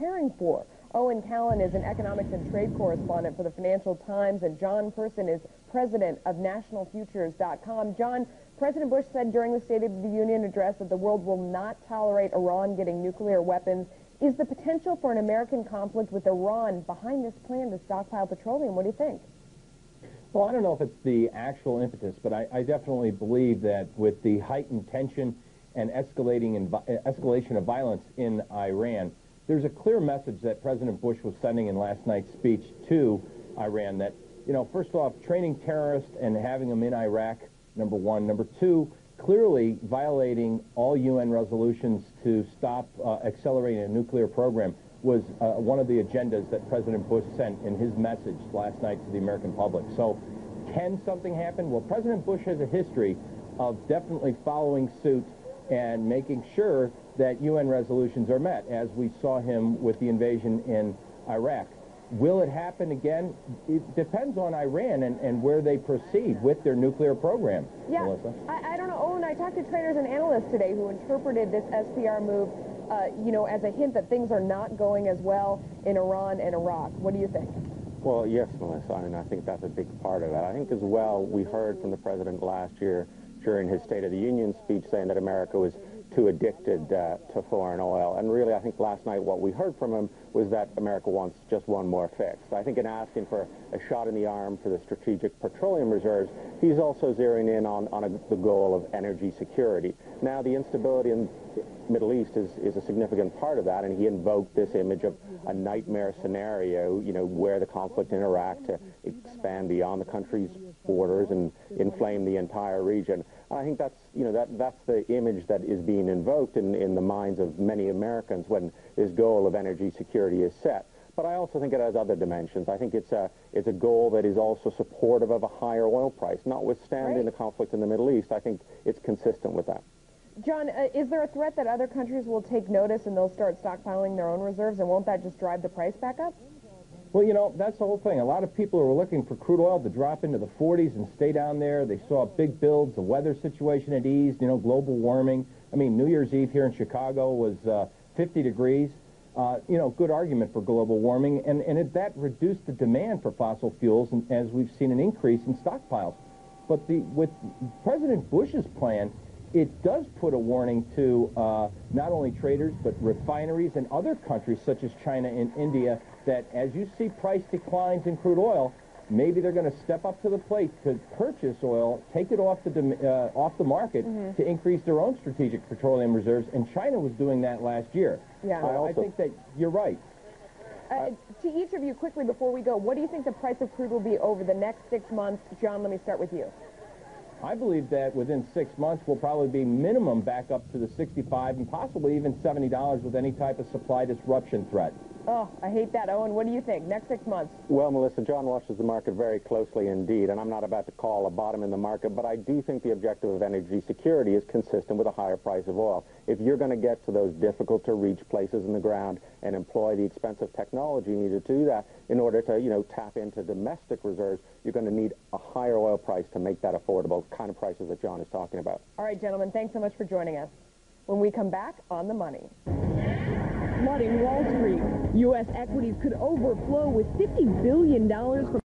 preparing for. Owen Callan is an economics and trade correspondent for the Financial Times, and John Person is president of nationalfutures.com. John, President Bush said during the State of the Union address that the world will not tolerate Iran getting nuclear weapons. Is the potential for an American conflict with Iran behind this plan to stockpile petroleum? What do you think? Well, I don't know if it's the actual impetus, but I definitely believe that with the heightened tension and escalation of violence in Iran, there's a clear message that President Bush was sending in last night's speech to Iran that, you know, first off, training terrorists and having them in Iraq, number one. Number two, clearly violating all UN resolutions to stop accelerating a nuclear program was one of the agendas that President Bush sent in his message last night to the American public. So can something happen? Well, President Bush has a history of definitely following suit and making sure that UN resolutions are met, as we saw him with the invasion in Iraq. Will it happen again? It depends on Iran and where they proceed with their nuclear program. Yeah, Melissa? I don't know. Owen, I talked to traders and analysts today who interpreted this SPR move, you know, as a hint that things are not going as well in Iran and Iraq. What do you think? Well, yes, Melissa. I mean, I think that's a big part of it. I think as well, we heard from the president last year during his State of the Union speech saying that America was too addicted to foreign oil. And really, I think last night what we heard from him was that America wants just one more fix. I think in asking for a shot in the arm for the strategic petroleum reserves, he's also zeroing in on the goal of energy security. Now, the instability in the Middle East is a significant part of that, and he invoked this image of a nightmare scenario, you know, where the conflict in Iraq to expand beyond the country's borders and inflame the entire region. I think that's, you know, that's the image that is being invoked in the minds of many Americans when this goal of energy security is set. But I also think it has other dimensions. I think it's a goal that is also supportive of a higher oil price, notwithstanding the conflict in the Middle East. I think it's consistent with that. John, is there a threat that other countries will take notice and they'll start stockpiling their own reserves, and won't that just drive the price back up? Well, you know, that's the whole thing. A lot of people were looking for crude oil to drop into the 40s and stay down there. They saw big builds, the weather situation had eased, you know, global warming. I mean, New Year's Eve here in Chicago was 50 degrees. You know, good argument for global warming, and that reduced the demand for fossil fuels, and as we've seen an increase in stockpiles. But with President Bush's plan, it does put a warning to not only traders, but refineries and other countries such as China and India that as you see price declines in crude oil, maybe they're going to step up to the plate to purchase oil, take it off the market to increase their own strategic petroleum reserves, and China was doing that last year. Yeah. So I think that you're right. To each of you, quickly before we go, what do you think the price of crude will be over the next 6 months? John, let me start with you. I believe that within 6 months we'll probably be minimum back up to the $65 and possibly even $70 with any type of supply disruption threat. Oh, I hate that. Owen, what do you think? Next 6 months? Well, Melissa, John watches the market very closely indeed, and I'm not about to call a bottom in the market, but I do think the objective of energy security is consistent with a higher price of oil. If you're going to get to those difficult-to-reach places in the ground and employ the expensive technology needed to do that in order to, you know, tap into domestic reserves, you're going to need a higher oil price to make that affordable, kind of prices that John is talking about. All right, gentlemen, thanks so much for joining us. When we come back, On the Money. Flooding Wall Street. U.S. equities could overflow with $50 billion from